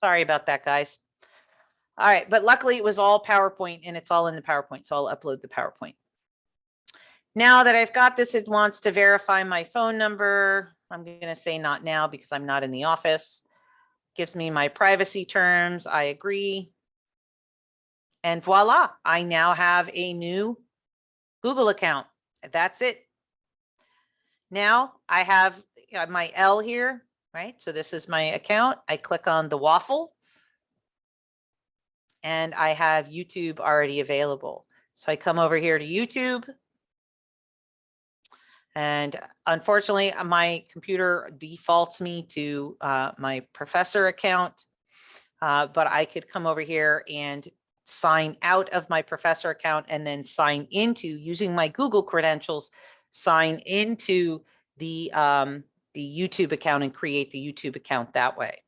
Sorry about that, guys. All right, but luckily it was all PowerPoint and it's all in the PowerPoint, so I'll upload the PowerPoint. Now that I've got this, it wants to verify my phone number. I'm going to say not now because I'm not in the office. Gives me my privacy terms. I agree. And voila, I now have a new Google account. That's it. Now I have my L here, right? So this is my account. I click on the waffle and I have YouTube already available. So I come over here to YouTube. And unfortunately, my computer defaults me to my professor account, but I could come over here and sign out of my professor account and then sign into, using my Google credentials, sign into the YouTube account and create the YouTube account that way.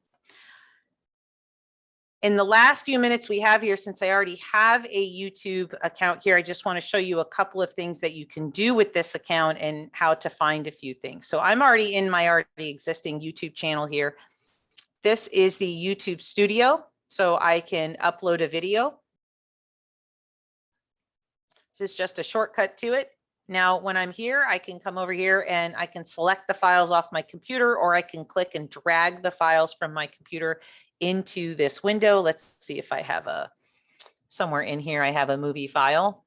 In the last few minutes we have here, since I already have a YouTube account here, I just want to show you a couple of things that you can do with this account and how to find a few things. So I'm already in my already existing YouTube channel here. This is the YouTube Studio, so I can upload a video. This is just a shortcut to it. Now, when I'm here, I can come over here and I can select the files off my computer, or I can click and drag the files from my computer into this window. Let's see if I have somewhere in here, I have a movie file.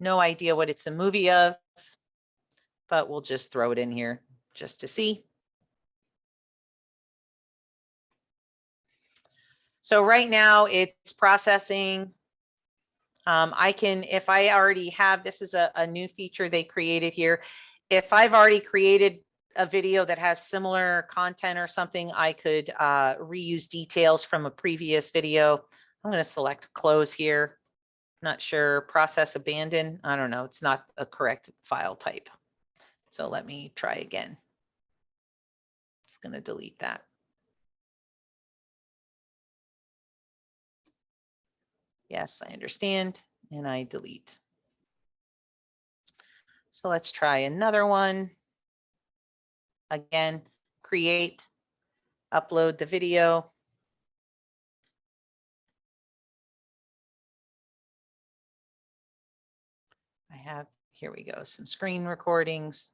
No idea what it's a movie of, but we'll just throw it in here just to see. So right now it's processing. I can, if I already have, this is a new feature they created here. If I've already created a video that has similar content or something, I could reuse details from a previous video. I'm going to select close here. Not sure, process abandon. I don't know. It's not a correct file type. So let me try again. Just going to delete that. Yes, I understand. And I delete. So let's try another one. Again, create, upload the video. I have, here we go, some screen recordings.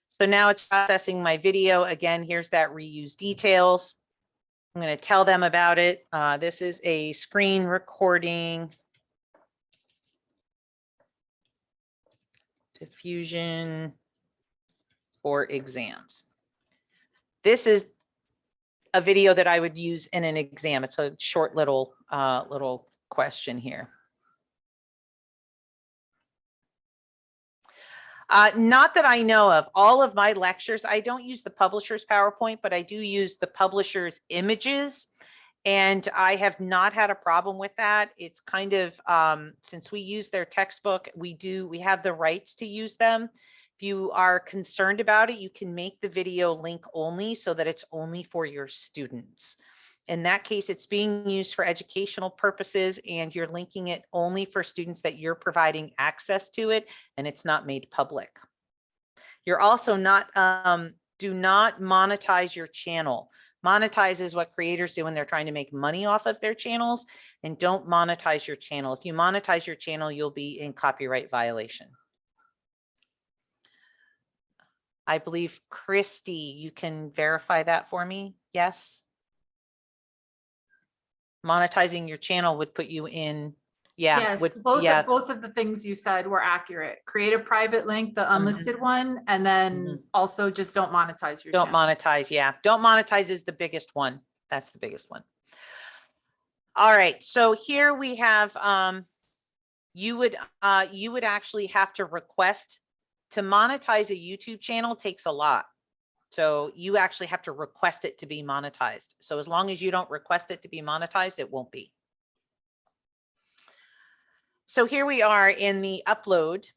So now it's processing my video. Again, here's that reuse details. I'm going to tell them about it. This is a screen recording. Diffusion for exams. This is a video that I would use in an exam. It's a short little question here. Not that I know of. All of my lectures, I don't use the publisher's PowerPoint, but I do use the publisher's images. And I have not had a problem with that. It's kind of, since we use their textbook, we have the rights to use them. If you are concerned about it, you can make the video link only so that it's only for your students. In that case, it's being used for educational purposes and you're linking it only for students that you're providing access to it, and it's not made public. You're also not, do not monetize your channel. Monetize is what creators do when they're trying to make money off of their channels, and don't monetize your channel. If you monetize your channel, you'll be in copyright violation. I believe, Christy, you can verify that for me. Yes. Monetizing your channel would put you in, yeah. Yes, both of the things you said were accurate. Create a private link, the unlisted one, and then also just don't monetize your channel. Monetize, yeah. Don't monetize is the biggest one. That's the biggest one. All right, so here we have, you would actually have to request to monetize a YouTube channel. Takes a lot. So you actually have to request it to be monetized. So as long as you don't request it to be monetized, it won't be. So here we are in the upload.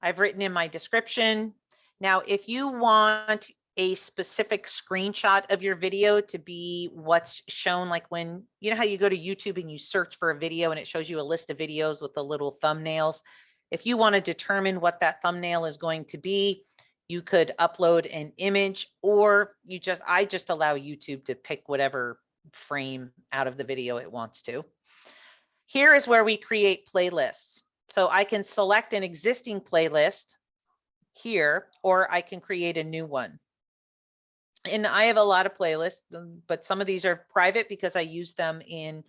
I've written in my description. Now, if you want a specific screenshot of your video to be what's shown, like when, you know how you go to YouTube and you search for a video and it shows you a list of videos with the little thumbnails. If you want to determine what that thumbnail is going to be, you could upload an image, or I just allow YouTube to pick whatever frame out of the video it wants to. Here is where we create playlists. So I can select an existing playlist here, or I can create a new one. And I have a lot of playlists, but some of these are private because I use them in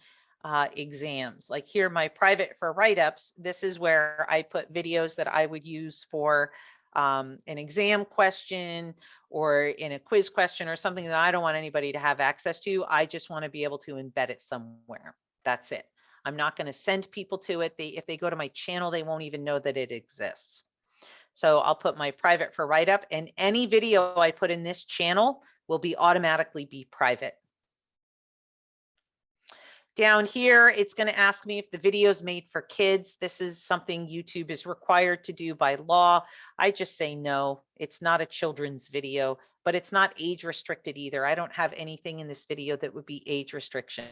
exams. Like here, my private for write-ups, this is where I put videos that I would use for an exam question or in a quiz question or something that I don't want anybody to have access to. I just want to be able to embed it somewhere. That's it. I'm not going to send people to it. If they go to my channel, they won't even know that it exists. So I'll put my private for write-up, and any video I put in this channel will automatically be private. Down here, it's going to ask me if the video is made for kids. This is something YouTube is required to do by law. I just say no, it's not a children's video, but it's not age restricted either. I don't have anything in this video that would be age restriction.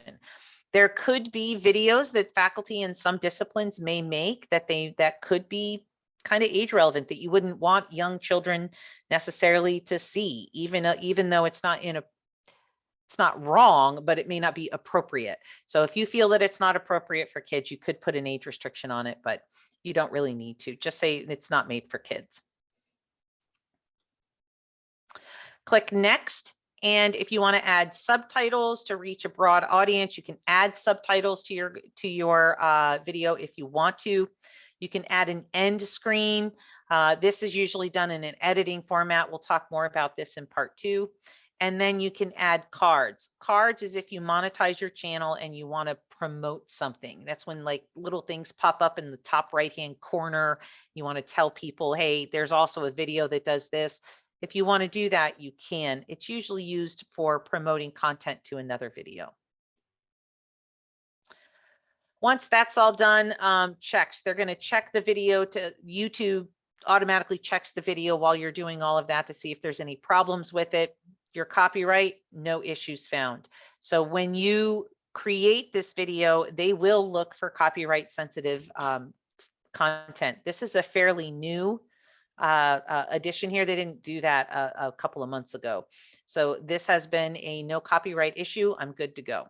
There could be videos that faculty in some disciplines may make that could be kind of age relevant, that you wouldn't want young children necessarily to see, even though it's not wrong, but it may not be appropriate. So if you feel that it's not appropriate for kids, you could put an age restriction on it, but you don't really need to. Just say it's not made for kids. Click next. And if you want to add subtitles to reach a broad audience, you can add subtitles to your video if you want to. You can add an end screen. This is usually done in an editing format. We'll talk more about this in part 2. And then you can add cards. Cards is if you monetize your channel and you want to promote something. That's when like little things pop up in the top right-hand corner. You want to tell people, hey, there's also a video that does this. If you want to do that, you can. It's usually used for promoting content to another video. Once that's all done, checks. They're going to check the video. To YouTube automatically checks the video while you're doing all of that to see if there's any problems with it. Your copyright, no issues found. So when you create this video, they will look for copyright sensitive content. This is a fairly new addition here. They didn't do that a couple of months ago. So this has been a no copyright issue. I'm good to go.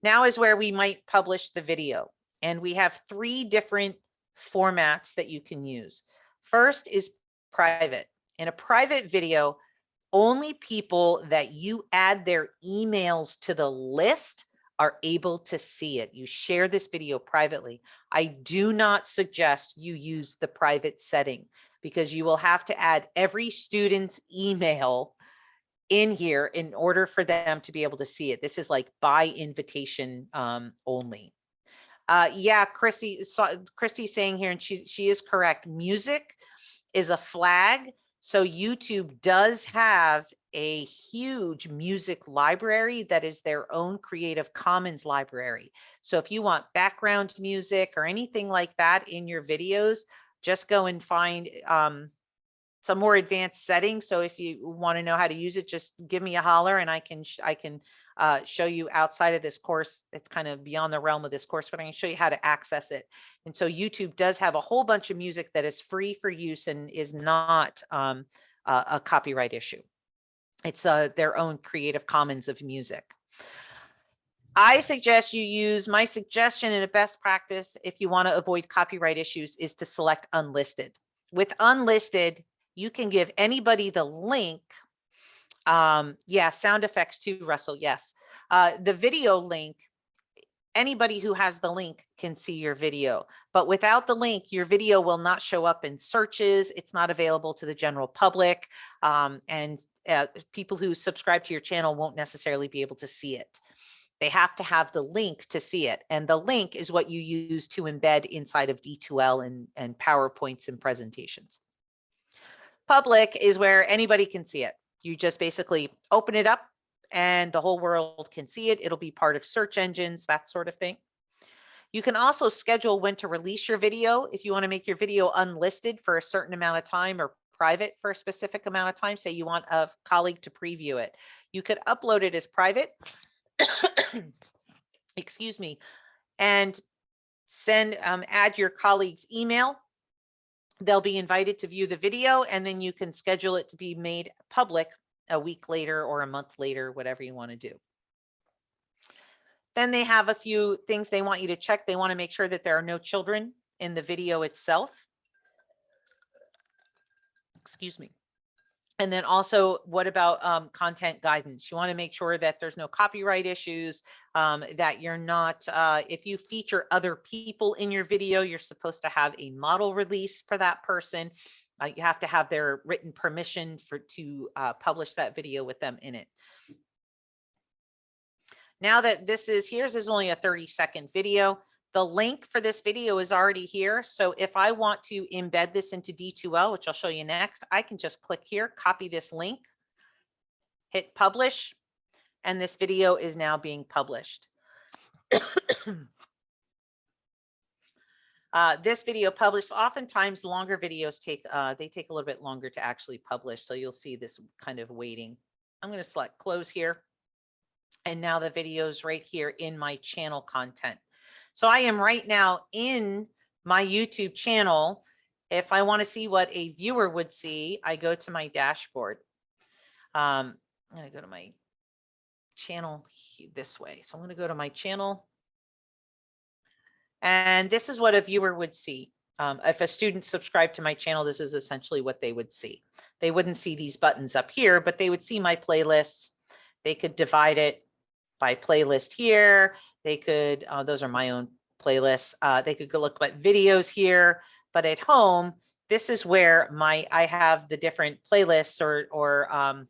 Now is where we might publish the video. And we have 3 different formats that you can use. First is private. In a private video, only people that you add their emails to the list are able to see it. You share this video privately. I do not suggest you use the private setting because you will have to add every student's email in here in order for them to be able to see it. This is like by invitation only. Yeah, Christy's saying here, and she is correct. Music is a flag. So YouTube does have a huge music library that is their own Creative Commons library. So if you want background music or anything like that in your videos, just go and find some more advanced settings. So if you want to know how to use it, just give me a holler and I can show you outside of this course. It's kind of beyond the realm of this course, but I can show you how to access it. And so YouTube does have a whole bunch of music that is free for use and is not a copyright issue. It's their own Creative Commons of music. I suggest you use, my suggestion and a best practice if you want to avoid copyright issues is to select unlisted. With unlisted, you can give anybody the link. Yeah, sound effects too, Russell. Yes. The video link, anybody who has the link can see your video, but without the link, your video will not show up in searches. It's not available to the general public. And people who subscribe to your channel won't necessarily be able to see it. They have to have the link to see it. And the link is what you use to embed inside of D2L and PowerPoints and presentations. Public is where anybody can see it. You just basically open it up and the whole world can see it. It'll be part of search engines, that sort of thing. You can also schedule when to release your video. If you want to make your video unlisted for a certain amount of time or private for a specific amount of time, say you want a colleague to preview it, you could upload it as private, excuse me, and send, add your colleague's email. They'll be invited to view the video, and then you can schedule it to be made public a week later or a month later, whatever you want to do. Then they have a few things they want you to check. They want to make sure that there are no children in the video itself. Excuse me. And then also, what about content guidance? You want to make sure that there's no copyright issues, that you're not, if you feature other people in your video, you're supposed to have a model release for that person. You have to have their written permission to publish that video with them in it. Now that this is only a 30-second video. The link for this video is already here. So if I want to embed this into D2L, which I'll show you next, I can just click here, copy this link, hit publish, and this video is now being published. This video published, oftentimes longer videos take a little bit longer to actually publish. So you'll see this kind of waiting. I'm going to select close here. And now the video's right here in my channel content. So I am right now in my YouTube channel. If I want to see what a viewer would see, I go to my dashboard. I'm going to go to my channel this way. So I'm going to go to my channel. And this is what a viewer would see. If a student subscribed to my channel, this is essentially what they would see. They wouldn't see these buttons up here, but they would see my playlists. They could divide it by playlist here. They could, those are my own playlists. They could go look at videos here, but at home, this is where I have the different playlists or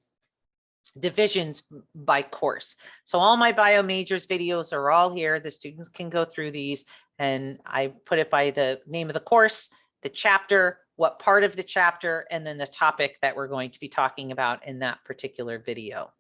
divisions by course. So all my bio majors videos are all here. The students can go through these, and I put it by the name of the course, the chapter, what part of the chapter, and then the topic that we're going to be talking about in that particular video.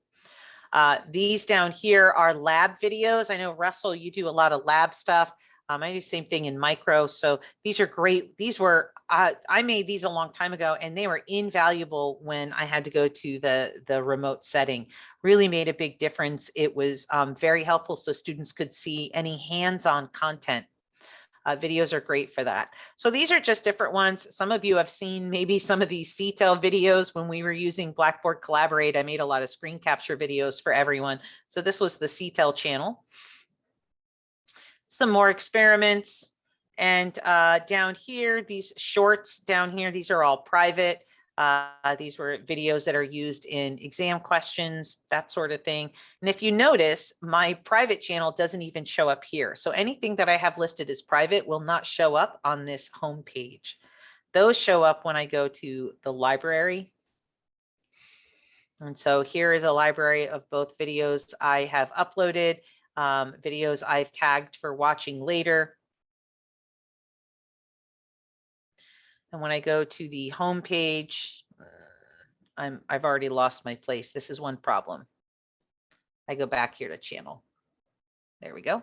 These down here are lab videos. I know, Russell, you do a lot of lab stuff. I do the same thing in micro. So these are great. These were, I made these a long time ago, and they were invaluable when I had to go to the remote setting. Really made a big difference. It was very helpful so students could see any hands-on content. Videos are great for that. So these are just different ones. Some of you have seen maybe some of these CTEL videos when we were using Blackboard Collaborate. I made a lot of screen capture videos for everyone. So this was the CTEL channel. Some more experiments. And down here, these shorts down here, these are all private. These were videos that are used in exam questions, that sort of thing. And if you notice, my private channel doesn't even show up here. So anything that I have listed as private will not show up on this home page. Those show up when I go to the library. And so here is a library of both videos I have uploaded, videos I've tagged for watching later. And when I go to the home page, I've already lost my place. This is one problem. I go back here to channel. There we go.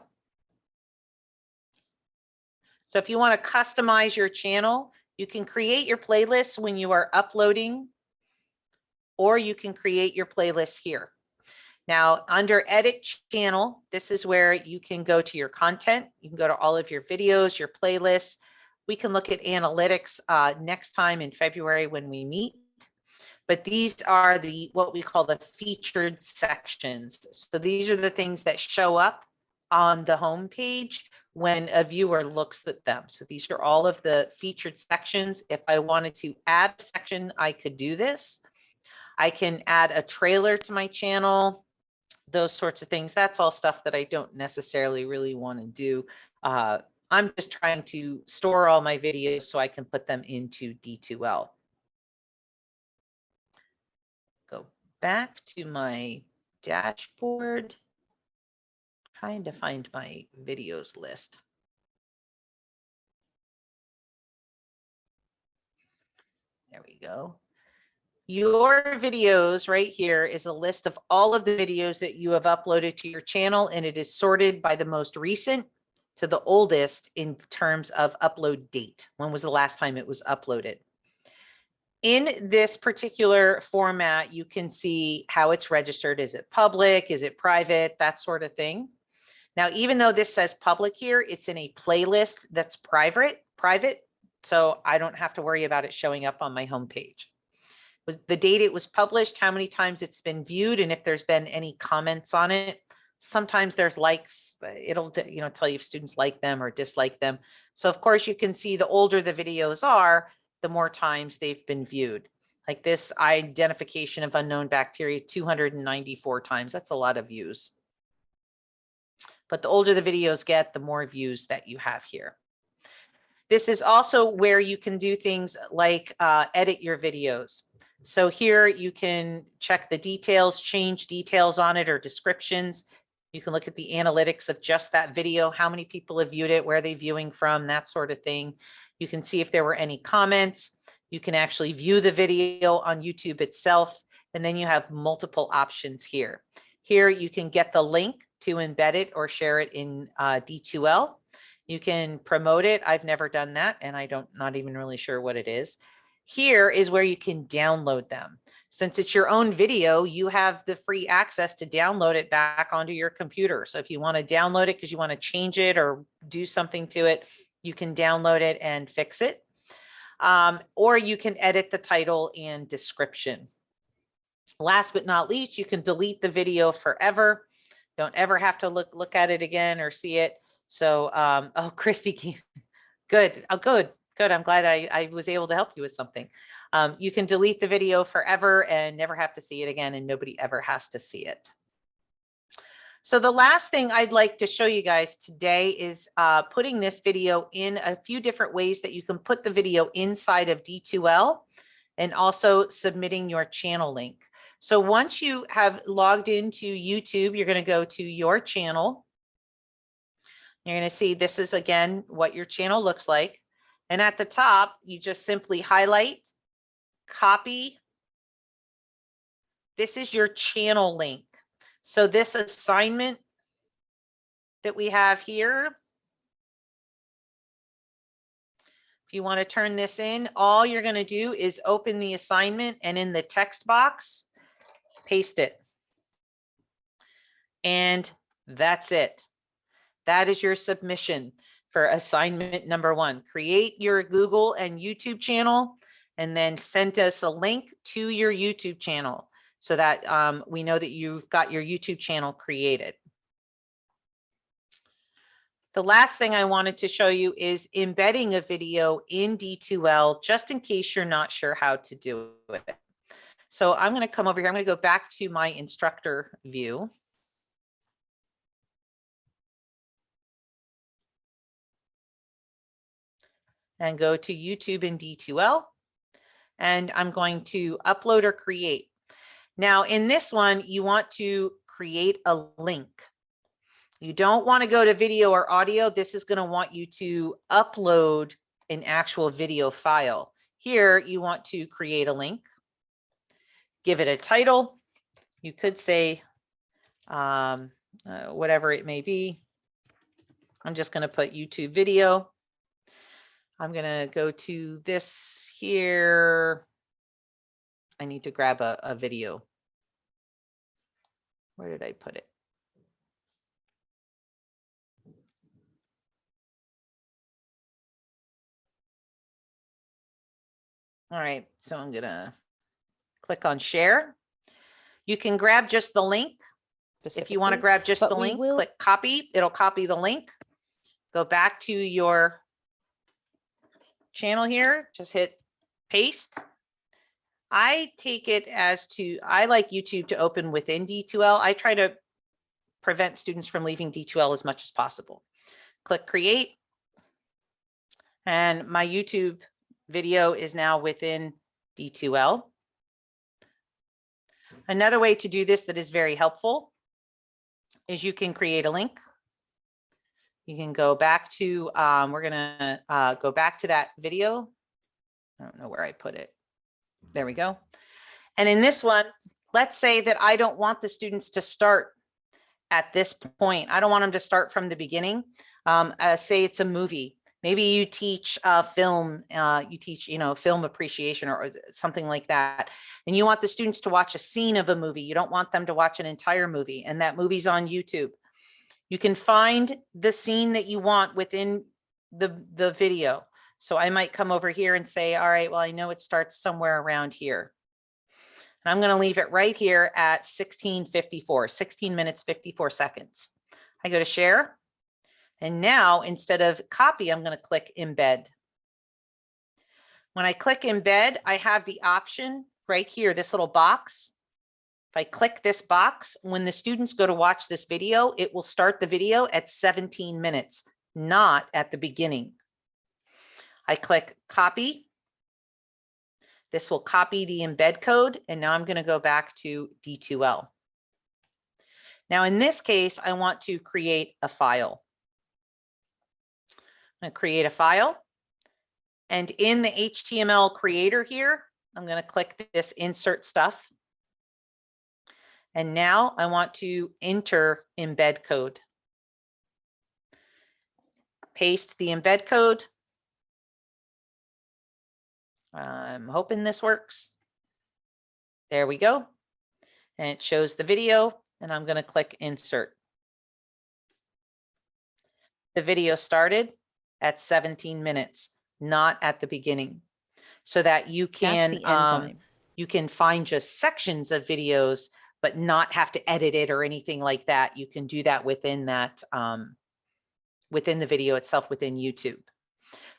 So if you want to customize your channel, you can create your playlists when you are uploading, or you can create your playlist here. Now, under edit channel, this is where you can go to your content. You can go to all of your videos, your playlists. We can look at analytics next time in February when we meet. But these are what we call the featured sections. So these are the things that show up on the home page when a viewer looks at them. So these are all of the featured sections. If I wanted to add a section, I could do this. I can add a trailer to my channel, those sorts of things. That's all stuff that I don't necessarily really want to do. I'm just trying to store all my videos so I can put them into D2L. Go back to my dashboard, trying to find my videos list. There we go. Your videos right here is a list of all of the videos that you have uploaded to your channel, and it is sorted by the most recent to the oldest in terms of upload date. When was the last time it was uploaded? In this particular format, you can see how it's registered. Is it public? Is it private? That sort of thing. Now, even though this says public here, it's in a playlist that's private, so I don't have to worry about it showing up on my homepage. Was the date it was published, how many times it's been viewed, and if there's been any comments on it. Sometimes there's likes, it'll tell you if students like them or dislike them. So of course you can see the older the videos are, the more times they've been viewed. Like this identification of unknown bacteria, 294 times. That's a lot of views. But the older the videos get, the more views that you have here. This is also where you can do things like edit your videos. So here you can check the details, change details on it or descriptions. You can look at the analytics of just that video, how many people have viewed it, where are they viewing from, that sort of thing. You can see if there were any comments. You can actually view the video on YouTube itself, and then you have multiple options here. Here you can get the link to embed it or share it in D2L. You can promote it. I've never done that, and not even really sure what it is. Here is where you can download them. Since it's your own video, you have the free access to download it back onto your computer. So if you want to download it because you want to change it or do something to it, you can download it and fix it. Or you can edit the title and description. Last but not least, you can delete the video forever. Don't ever have to look at it again or see it. So, oh, Christy, good. Oh, good. I'm glad I was able to help you with something. You can delete the video forever and never have to see it again, and nobody ever has to see it. So the last thing I'd like to show you guys today is putting this video in a few different ways that you can put the video inside of D2L and also submitting your channel link. So once you have logged into YouTube, you're going to go to your channel. You're going to see this is, again, what your channel looks like. And at the top, you just simply highlight, copy. This is your channel link. So this assignment that we have here, if you want to turn this in, all you're going to do is open the assignment and in the text box, paste it. And that's it. That is your submission for assignment number 1. Create your Google and YouTube channel, and then send us a link to your YouTube channel so that we know that you've got your YouTube channel created. The last thing I wanted to show you is embedding a video in D2L, just in case you're not sure how to do it. So I'm going to come over here. I'm going to go back to my instructor view. And go to YouTube in D2L. And I'm going to upload or create. Now in this one, you want to create a link. You don't want to go to video or audio. This is going to want you to upload an actual video file. Here, you want to create a link, give it a title. You could say whatever it may be. I'm just going to put YouTube video. I'm going to go to this here. I need to grab a video. Where did I put it? All right, so I'm going to click on share. You can grab just the link. If you want to grab just the link, click copy. It'll copy the link. Go back to your channel here, just hit paste. I take it as I like YouTube to open within D2L. I try to prevent students from leaving D2L as much as possible. Click create. And my YouTube video is now within D2L. Another way to do this that is very helpful is you can create a link. You can go back to, we're gonna go back to that video. I don't know where I put it. There we go. And in this one, let's say that I don't want the students to start at this point. I don't want them to start from the beginning. Say it's a movie Maybe you teach film, you teach, film appreciation or something like that. And you want the students to watch a scene of a movie. You don't want them to watch an entire movie, and that movie's on YouTube. You can find the scene that you want within the video. So I might come over here and say, all right, well, I know it starts somewhere around here. And I'm going to leave it right here at 16:54, 16 minutes, 54 seconds. I go to share. And now instead of copy, I'm going to click embed. When I click embed, I have the option right here, this little box. If I click this box, when the students go to watch this video, it will start the video at 17 minutes, not at the beginning. I click copy. This will copy the embed code. And now I'm going to go back to D2L. Now in this case, I want to create a file. I'm going to create a file. And in the HTML creator here, I'm going to click this insert stuff. And now I want to enter embed code. Paste the embed code. I'm hoping this works. There we go. And it shows the video, and I'm going to click insert. The video started at 17 minutes, not at the beginning, so that you can you can find just sections of videos, but not have to edit it or anything like that. You can do that within that within the video itself within YouTube.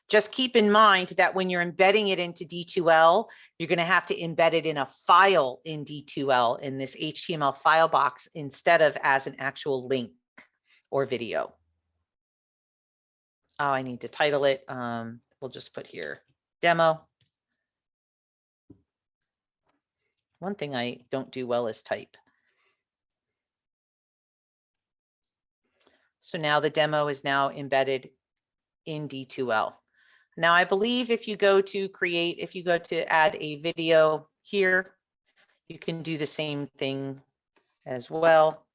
Just keep in mind that when you're embedding it into D2L, you're going to have to embed it in a file in D2L in this HTML file box instead of as an actual link or video. Oh, I need to title it. We'll just put here demo. One thing I don't do well is type. So now the demo is now embedded in D2L. Now I believe if you go to create, if you go to add a video here, you can do the same thing as well.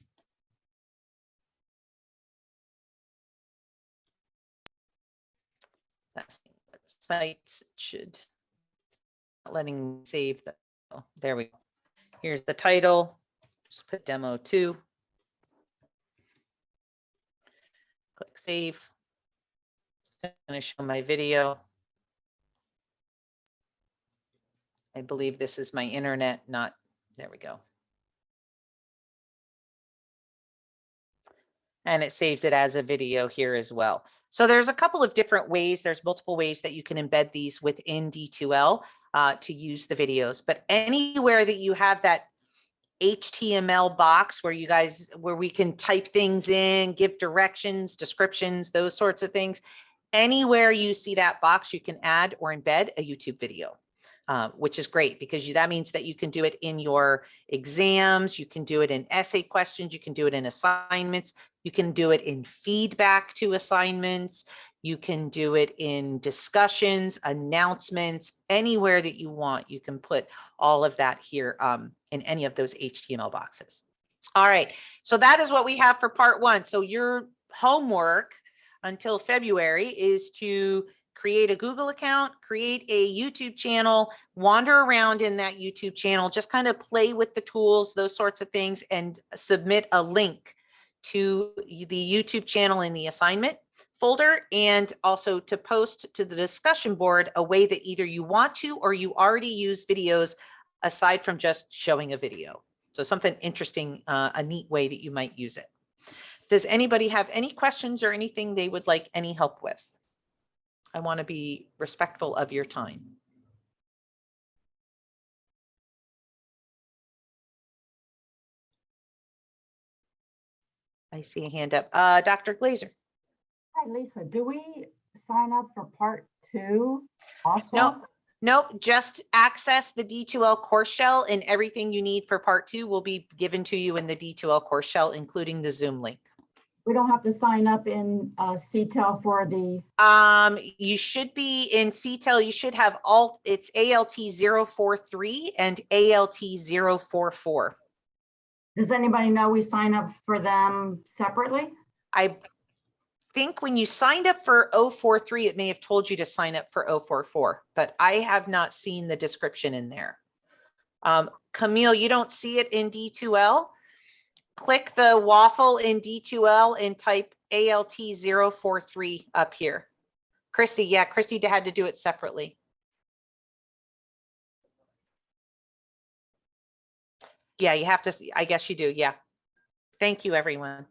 Sites should not letting me save that. Oh, there we go. Here's the title. Just put demo 2. Click save. I'm going to show my video. I believe this is my internet, not, there we go. And it saves it as a video here as well. So there's a couple of different ways. There's multiple ways that you can embed these within D2L to use the videos. But anywhere that you have that HTML box where where we can type things in, give directions, descriptions, those sorts of things, anywhere you see that box, you can add or embed a YouTube video. Which is great because that means that you can do it in your exams, you can do it in essay questions, you can do it in assignments, you can do it in feedback to assignments, you can do it in discussions, announcements, anywhere that you want. You can put all of that here in any of those HTML boxes. All right, so that is what we have for part 1. So your homework until February is to create a Google account, create a YouTube channel, wander around in that YouTube channel, just kind of play with the tools, those sorts of things, and submit a link to the YouTube channel in the assignment folder, and also to post to the discussion board a way that either you want to or you already use videos aside from just showing a video. So something interesting, a neat way that you might use it. Does anybody have any questions or anything they would like any help with? I want to be respectful of your time. I see a hand up. Dr. Glazer. Hi, Lisa. Do we sign up for part 2 also? Nope. Just access the D2L course shell, and everything you need for part 2 will be given to you in the D2L course shell, including the Zoom link. We don't have to sign up in CTEL for the. You should be in CTEL. You should have it's ALT 043 and ALT 044. Does anybody know we sign up for them separately? think when you signed up for 043, it may have told you to sign up for 044, but I have not seen the description in there. Camille, you don't see it in D2L? Click the waffle in D2L and type ALT 043 up here. Christy, yeah, Christy had to do it separately. Yeah, you have to, I guess you do, yeah. Thank you, everyone.